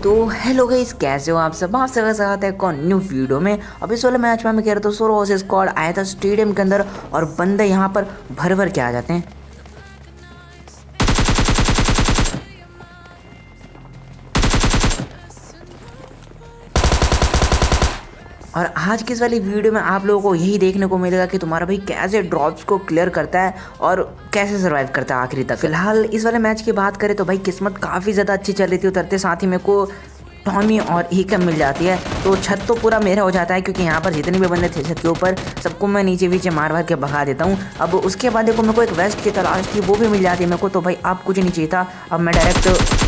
तो hello guys, कैसे हो आप सब सबका स्वागत है कौन न्यू वीडियो में। अब इस वाले मैच में मैं कह रहा था सोलो वर्सेस स्क्वाड आया था स्टेडियम के अंदर और बंदे यहाँ पर भर भर के आ जाते हैं। और आज की इस वाली वीडियो में आप लोगों को यही देखने को मिलेगा कि तुम्हारा भाई कैसे ड्रॉप्स को क्लियर करता है और कैसे सर्वाइव करता है आखिरी तक। फिलहाल इस वाले मैच की बात करें तो भाई किस्मत काफ़ी ज़्यादा अच्छी चल रही थी। उतरते साथ ही मेरे को टॉमी और हीकम मिल जाती है तो छत तो पूरा मेरा हो जाता है, क्योंकि यहाँ पर जितने भी बंदे थे छत के ऊपर सबको मैं नीचे नीचे मार के भगा देता हूँ। अब उसके बाद देखो मेरे को एक वेस्ट की तलाश थी, वो भी मिल जाती है मेरे को। तो भाई अब कुछ नहीं चाहिए था, अब मैं डायरेक्ट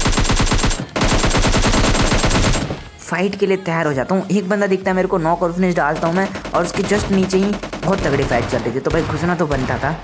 फाइट के लिए तैयार हो जाता हूँ। एक बंदा दिखता है मेरे को, नॉक और फिनिश डालता हूँ मैं, और उसके जस्ट नीचे ही बहुत तगड़ी फाइट चल रही थी। तो भाई घुसना तो बनता था।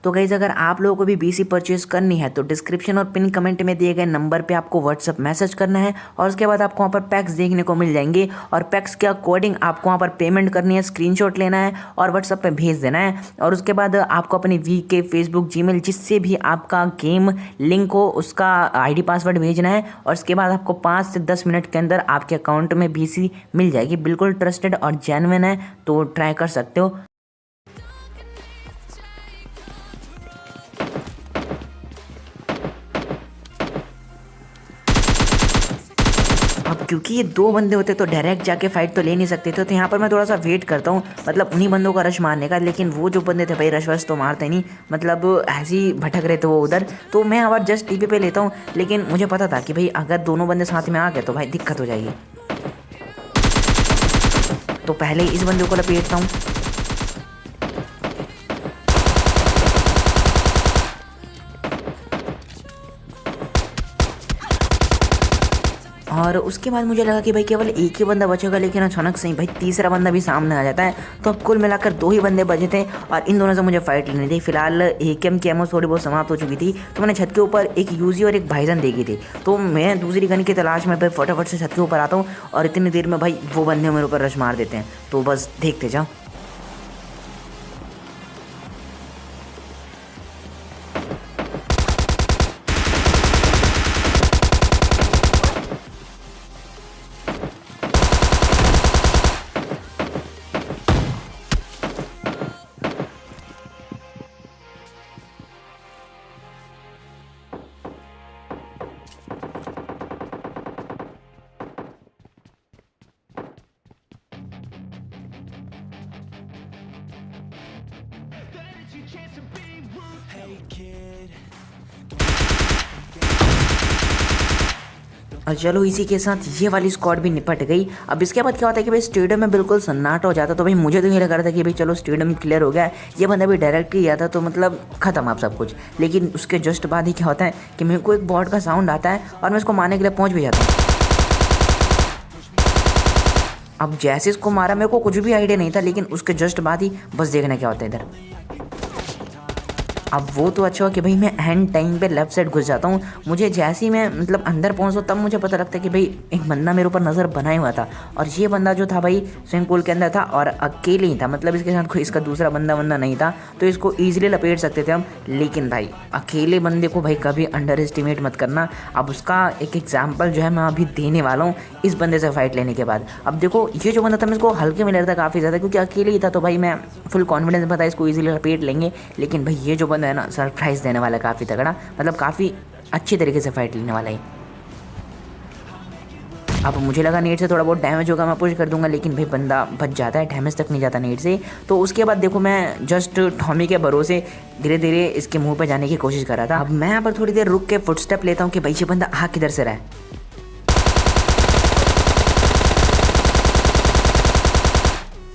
तो गाइज अगर आप लोगों को भी बीसी परचेज करनी है तो डिस्क्रिप्शन और पिन कमेंट में दिए गए नंबर पे आपको व्हाट्सअप मैसेज करना है, और उसके बाद आपको वहाँ पर पैक्स देखने को मिल जाएंगे। और पैक्स के अकॉर्डिंग आपको वहाँ पर पेमेंट करनी है, स्क्रीनशॉट लेना है और व्हाट्सअप पे भेज देना है। और उसके बाद आपको अपनी वीके, फेसबुक, जीमेल, जिससे भी आपका गेम लिंक हो उसका ID पासवर्ड भेजना है। और उसके बाद आपको 5 से 10 मिनट के अंदर आपके अकाउंट में बीसी मिल जाएगी। बिल्कुल ट्रस्टेड और जेन्युइन है, तो ट्राई कर सकते हो। अब क्योंकि ये दो बंदे होते तो डायरेक्ट जाके फाइट तो ले नहीं सकते थे, तो यहाँ पर मैं थोड़ा सा वेट करता हूँ, मतलब उन्हीं बंदों का रश मारने का। लेकिन वो जो बंदे थे भाई रश वश तो मारते नहीं, मतलब ऐसे ही भटक रहे थे वो उधर। तो मैं आवाज़ जस्ट टीपी पे लेता हूँ, लेकिन मुझे पता था कि भाई अगर दोनों बंदे साथ में आ गए तो भाई दिक्कत हो जाएगी। तो पहले इस बंदे को लपेटता हूँ, और उसके बाद मुझे लगा कि भाई केवल एक ही बंदा बचेगा, लेकिन अचानक से ही भाई तीसरा बंदा भी सामने आ जाता है। तो अब कुल मिलाकर 2 ही बंदे बचे थे और इन दोनों से मुझे फाइट लेनी थी। फिलहाल एकेएम की एमओ थोड़ी बहुत समाप्त हो चुकी थी, तो मैंने छत के ऊपर एक यूजी और एक भाईजान देखी थी। तो मैं दूसरी गन की तलाश में भाई फटाफट से छत के ऊपर आता हूँ, और इतनी देर में भाई वो बंदे मेरे ऊपर रश मार देते हैं। तो बस देखते जाओ। और चलो इसी के साथ ये वाली स्क्वाड भी निपट गई। अब इसके बाद क्या होता है कि भाई स्टेडियम में बिल्कुल सन्नाटा हो जाता। तो भाई मुझे तो ये लग रहा था कि भाई चलो स्टेडियम क्लियर हो गया, ये बंदा भी डायरेक्ट ही गया था तो मतलब खत्म आप सब कुछ। लेकिन उसके जस्ट बाद ही क्या होता है कि मेरे को एक बॉट का साउंड आता है और मैं इसको मारने के लिए पहुंच भी जाता हूँ। अब जैसे इसको मारा मेरे को कुछ भी आइडिया नहीं था, लेकिन उसके जस्ट बाद ही बस देखना क्या होता है इधर। अब वो तो अच्छा हो कि भाई मैं एंड टाइम पे लेफ्ट साइड घुस जाता हूँ। मुझे जैसे ही मैं मतलब अंदर पहुँचता तब मुझे पता लगता है कि भाई एक बंदा मेरे ऊपर नज़र बनाए हुआ था, और ये बंदा जो था भाई स्विमिंग पूल के अंदर था और अकेले ही था, मतलब इसके साथ कोई इसका दूसरा बंदा नहीं था, तो इसको ईजिली लपेट सकते थे हम। लेकिन भाई अकेले बंदे को भाई कभी अंडर एस्टिमेट मत करना। अब उसका एक एग्जाम्पल जो है मैं अभी देने वाला हूँ इस बंदे से फाइट लेने के बाद। अब देखो ये जो बंदा था मैं इसको हल्के में ले रहा था काफ़ी ज़्यादा, क्योंकि अकेले ही था, तो भाई मैं फुल कॉन्फिडेंस में था इसको ईजिली लपेट लेंगे। लेकिन भाई ये जो बंदा है ना सरप्राइज़ देने वाला है काफ़ी तगड़ा, मतलब काफ़ी अच्छी तरीके से फाइट लेने वाला है। अब मुझे लगा नेट से थोड़ा बहुत डैमेज होगा, मैं पुश कर दूंगा, लेकिन भाई बंदा बच जाता है, डैमेज तक नहीं जाता नेट से। तो उसके बाद देखो मैं जस्ट टॉमी के भरोसे धीरे धीरे इसके मुंह पे जाने की कोशिश कर रहा था। अब मैं यहाँ पर थोड़ी देर रुक के फुटस्टेप लेता हूँ कि भाई ये बंदा आ किधर से रहा है।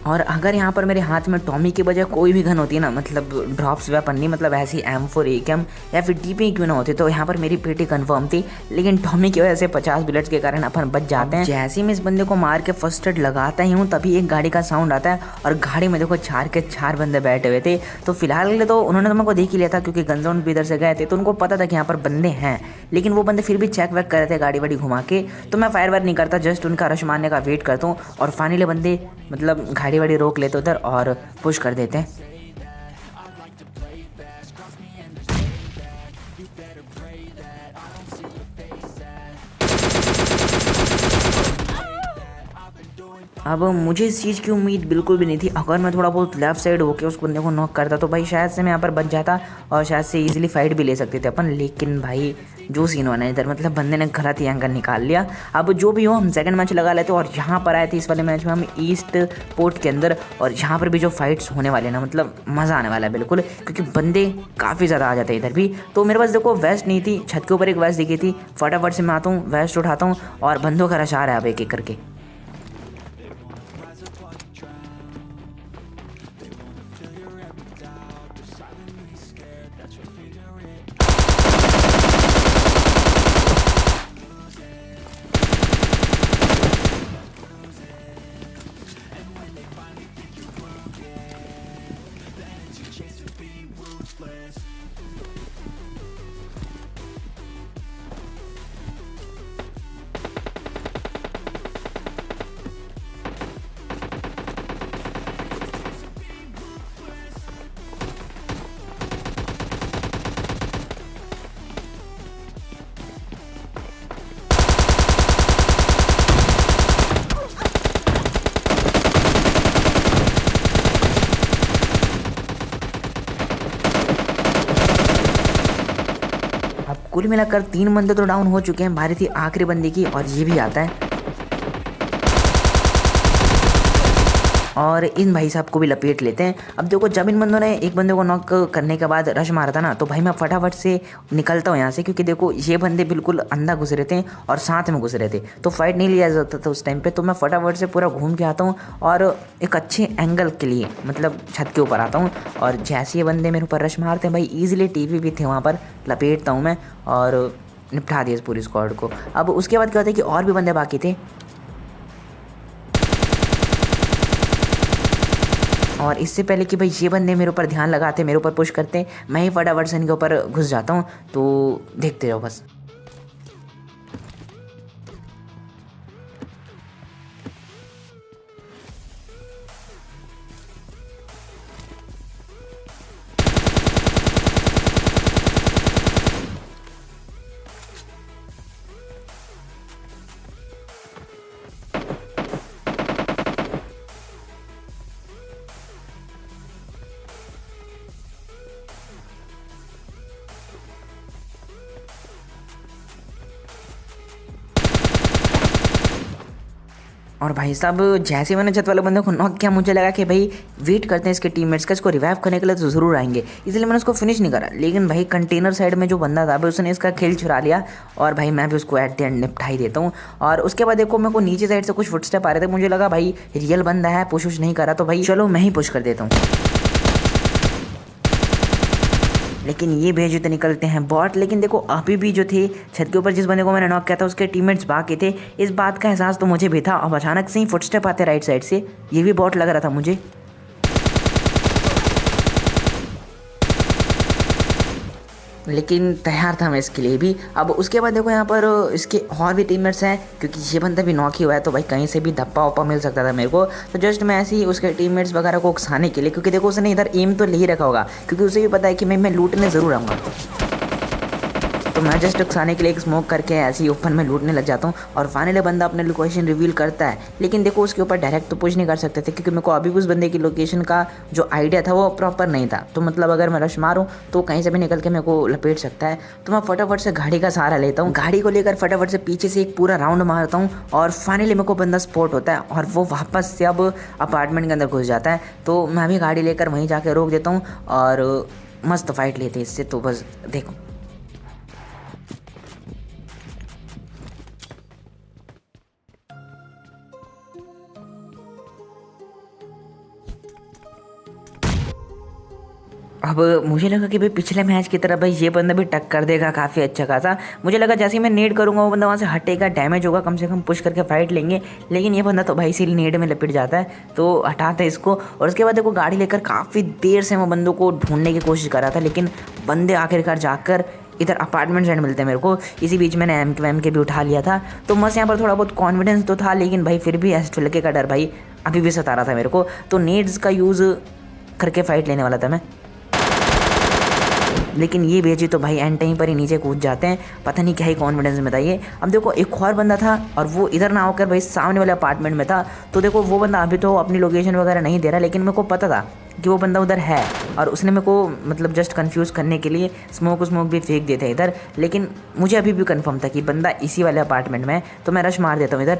और अगर यहाँ पर मेरे हाथ में टॉमी की बजाय कोई भी गन होती है ना, मतलब ड्रॉप्स वेपन नहीं, मतलब ऐसी M4 AKM या फिर DP क्यों ना होती, तो यहाँ पर मेरी पेटी कंफर्म थी। लेकिन टॉमी की वजह से 50 बुलेट्स के कारण अपन बच जाते हैं। जैसे ही मैं इस बंदे को मार के फर्स्ट एड लगाता ही हूँ तभी एक गाड़ी का साउंड आता है और गाड़ी में देखो 4 के 4 बंदे बैठे हुए थे। तो फिलहाल के लिए तो उन्होंने तो मेरे को देख ही लिया था क्योंकि गन जोन भी इधर से गए थे, तो उनको पता था कि यहाँ पर बंदे हैं। लेकिन वो बंदे फिर भी चेक वेक कर रहे थे गाड़ी वाड़ी घुमा के, तो मैं फायर वायर नहीं करता, जस्ट उनका रश मारने का वेट करता हूँ और फाइनली बंदे मतलब गाड़ी वाड़ी रोक लेते उधर और पुश कर देते हैं। अब मुझे इस चीज़ की उम्मीद बिल्कुल भी नहीं थी। अगर मैं थोड़ा बहुत लेफ्ट साइड होकर उस बंदे को नॉक करता तो भाई शायद से मैं यहाँ पर बच जाता और शायद से इजीली फाइट भी ले सकते थे अपन। लेकिन भाई जो सीन बना इधर, मतलब बंदे ने गलत ही एंगल निकाल लिया। अब जो भी हो हम सेकंड मैच लगा लेते और यहाँ पर आए थे इस वाले मैच में हम ईस्ट पोर्ट के अंदर। और यहाँ पर भी जो फाइट्स होने वाले ना, मतलब मज़ा आने वाला है बिल्कुल, क्योंकि बंदे काफ़ी ज़्यादा आ जाते हैं इधर भी। तो मेरे पास देखो वेस्ट नहीं थी, छत के ऊपर एक वेस्ट दिखी थी, फटाफट से मैं आता हूँ, वेस्ट उठाता हूँ और बंदों का रश आ रहा है अब एक एक करके। अब कुल मिलाकर 3 बंदे तो डाउन हो चुके हैं, बारी थी आखिरी बंदे की और ये भी आता है और इन भाई साहब को भी लपेट लेते हैं। अब देखो जब इन बंदों ने एक बंदे को नॉक करने के बाद रश मारा था ना, तो भाई मैं फटाफट से निकलता हूँ यहाँ से, क्योंकि देखो ये बंदे बिल्कुल अंदर घुस रहे थे और साथ में घुस रहे थे, तो फाइट नहीं लिया जाता था उस टाइम पे। तो मैं फटाफट से पूरा घूम के आता हूँ और एक अच्छे एंगल के लिए मतलब छत के ऊपर आता हूँ और जैसे ये बंदे मेरे ऊपर रश मारते हैं भाई ईजिली टीवी भी थे वहाँ पर, लपेटता हूँ मैं और निपटा दिया इस पूरी स्क्वाड को। अब उसके बाद क्या होता है कि और भी बंदे बाकी थे और इससे पहले कि भाई ये बंदे मेरे ऊपर ध्यान लगाते, मेरे ऊपर पुश करते, मैं ही फटाफट से इनके ऊपर घुस जाता हूँ। तो देखते रहो बस। और भाई साहब जैसे मैंने छत वाले बंदे को नॉक किया, मुझे लगा कि भाई वेट करते हैं इसके टीममेट्स का, इसको रिवाइव करने के लिए तो ज़रूर आएंगे, इसलिए मैंने उसको फिनिश नहीं करा। लेकिन भाई कंटेनर साइड में जो बंदा था भाई उसने इसका खेल चुरा लिया और भाई मैं भी उसको एट द एंड निपटा ही देता हूँ। और उसके बाद देखो मेरे को नीचे साइड से कुछ फुटस्टेप आ रहे थे, मुझे लगा भाई रियल बंदा है, पुश उश नहीं करा, तो भाई चलो मैं ही पुश कर देता हूँ। लेकिन ये भेज तो निकलते हैं बॉट। लेकिन देखो अभी भी जो थे छत के ऊपर जिस बंदे को मैंने नॉक किया था उसके टीममेट्स बाकी थे, इस बात का एहसास तो मुझे भी था। अब अचानक से ही फुटस्टेप आते राइट साइड से, ये भी बॉट लग रहा था मुझे। लेकिन तैयार था मैं इसके लिए भी। अब उसके बाद देखो यहाँ पर इसके और भी टीममेट्स हैं, क्योंकि ये बंदा भी नॉक ही हुआ है, तो भाई कहीं से भी धप्पा वप्पा मिल सकता था मेरे को। तो जस्ट मैं ऐसे ही उसके टीममेट्स वगैरह को उकसाने के लिए, क्योंकि देखो उसने इधर एम तो ले ही रखा होगा, क्योंकि उसे भी पता है कि मैं लूटने ज़रूर आऊँगा, तो मैं जस्ट उकसाने के लिए एक स्मोक करके ऐसे ही ओपन में लूटने लग जाता हूँ। और फाइनली बंदा अपने लोकेशन रिवील करता है, लेकिन देखो उसके ऊपर डायरेक्ट तो पुश नहीं कर सकते थे, क्योंकि मेरे को अभी उस बंदे की लोकेशन का जो आइडिया था वो प्रॉपर नहीं था। तो मतलब अगर मैं रश मारूँ तो कहीं से भी निकल के मेरे को लपेट सकता है। तो मैं फटाफट से गाड़ी का सहारा लेता हूँ, गाड़ी को लेकर फटाफट से पीछे से एक पूरा राउंड मारता हूँ और फाइनली मेरे को बंदा स्पॉट होता है और वो वापस से अब अपार्टमेंट के अंदर घुस जाता है। तो मैं भी गाड़ी लेकर वहीं जाके रोक देता हूँ और मस्त फाइट लेते इससे। तो बस देखो अब मुझे लगा कि भाई पिछले मैच की तरह भाई ये बंदा भी टक्कर देगा काफ़ी अच्छा खासा। मुझे लगा जैसे ही मैं नेड करूँगा वो बंदा वहाँ से हटेगा, डैमेज होगा, कम से कम पुश करके फाइट लेंगे। लेकिन ये बंदा तो भाई इसीलिए नेड में लपेट जाता है, तो हटाते इसको। और उसके बाद देखो गाड़ी लेकर काफ़ी देर से मैं बंदों को ढूंढने की कोशिश कर रहा था, लेकिन बंदे आखिरकार जाकर इधर अपार्टमेंट साइड मिलते हैं मेरे को। इसी बीच मैंने एम के भी उठा लिया था, तो बस यहाँ पर थोड़ा बहुत कॉन्फिडेंस तो था, लेकिन भाई फिर भी ऐसे ठुलके का डर भाई अभी भी सता रहा था मेरे को। तो नेड्स का यूज़ करके फाइट लेने वाला था मैं, लेकिन ये बेची तो भाई एंड टाइम पर ही नीचे कूद जाते हैं। पता नहीं क्या ही कॉन्फिडेंस में था ये। अब देखो एक और बंदा था और वो इधर ना होकर भाई सामने वाले अपार्टमेंट में था। तो देखो वो बंदा अभी तो अपनी लोकेशन वगैरह नहीं दे रहा, लेकिन मेरे को पता था कि वो बंदा उधर है, और उसने मेरे को मतलब जस्ट कंफ्यूज करने के लिए स्मोक भी फेंक देते इधर। लेकिन मुझे अभी भी कंफर्म था कि बंदा इसी वाले अपार्टमेंट में है, तो मैं रश मार देता हूँ इधर।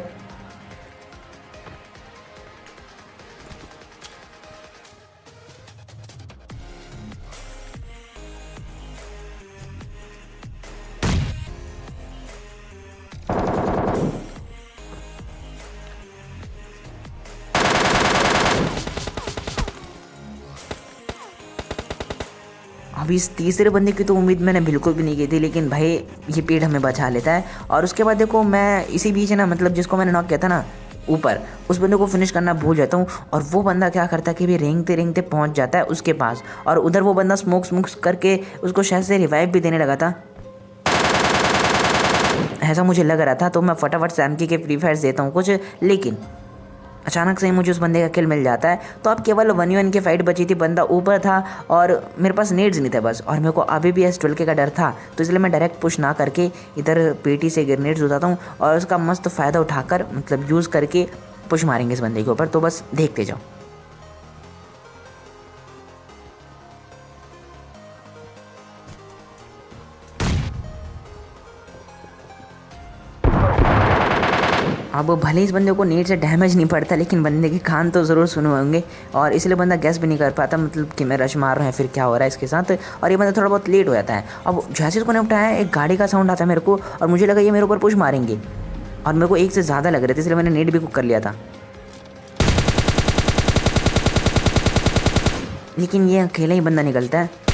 अब इस तीसरे बंदे की तो उम्मीद मैंने बिल्कुल भी नहीं की थी, लेकिन भाई ये पेड़ हमें बचा लेता है। और उसके बाद देखो मैं इसी बीच है ना, मतलब जिसको मैंने नॉक किया था ना ऊपर, उस बंदे को फिनिश करना भूल जाता हूँ। और वो बंदा क्या करता है कि भी रेंगते रेंगते पहुँच जाता है उसके पास, और उधर वो बंदा स्मोक्स करके उसको शायद से रिवाइव भी देने लगा था, ऐसा मुझे लग रहा था। तो मैं फटाफट सैमकी के फ्री फायर्स देता हूँ कुछ, लेकिन अचानक से ही मुझे उस बंदे का किल मिल जाता है। तो अब केवल 1v1 की फाइट बची थी, बंदा ऊपर था और मेरे पास नेड्स नहीं थे बस, और मेरे को अभी भी S12 का डर था। तो इसलिए मैं डायरेक्ट पुश ना करके इधर पेटी से ग्रेनेड्स उठाता हूँ और उसका मस्त फ़ायदा उठाकर मतलब यूज़ करके पुश मारेंगे इस बंदे के ऊपर। तो बस देखते जाओ। अब भले इस बंदे को नेट से डैमेज नहीं पड़ता, लेकिन बंदे के कान तो ज़रूर सुने होंगे, और इसलिए बंदा गैस भी नहीं कर पाता मतलब कि मैं रश मार रहा है फिर क्या हो रहा है इसके साथ। और ये बंदा थोड़ा बहुत लेट हो जाता है। अब जैसे इसको ने उठाया एक गाड़ी का साउंड आता है मेरे को, और मुझे लगा ये मेरे ऊपर पुश मारेंगे, और मेरे को एक से ज़्यादा लग रहे थे, इसलिए मैंने नेट भी कुक कर लिया था। लेकिन ये अकेला ही बंदा निकलता है।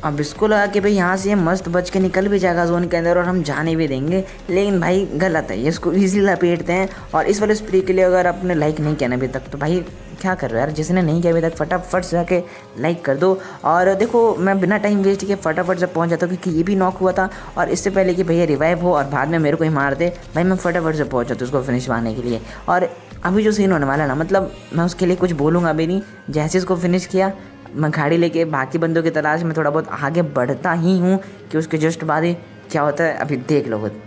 अब इसको लगा कि भाई यहाँ से ये मस्त बच के निकल भी जाएगा जोन के अंदर और हम जाने भी देंगे, लेकिन भाई गलत है, ये इसको इजीली लपेटते हैं। और इस वाले स्प्रे के लिए अगर आपने लाइक नहीं किया ना अभी तक, तो भाई क्या कर रहे हो यार, जिसने नहीं किया अभी तक फटाफट से जाके लाइक कर दो। और देखो मैं बिना टाइम वेस्ट किए फटाफट से पहुँच जाता हूँ, क्योंकि ये भी नॉक हुआ था, और इससे पहले कि भैया रिवाइव हो और बाद में मेरे को ही मार दे, भाई मैं फटाफट से पहुँच जाता उसको फिनिश मारने के लिए। और अभी जो सीन होने वाला ना, मतलब मैं उसके लिए कुछ बोलूँगा अभी नहीं। जैसे इसको फिनिश किया, मैं गाड़ी लेके बाकी बंदों की तलाश में थोड़ा बहुत आगे बढ़ता ही हूँ कि उसके जस्ट बाद ही क्या होता है अभी देख लो खुद।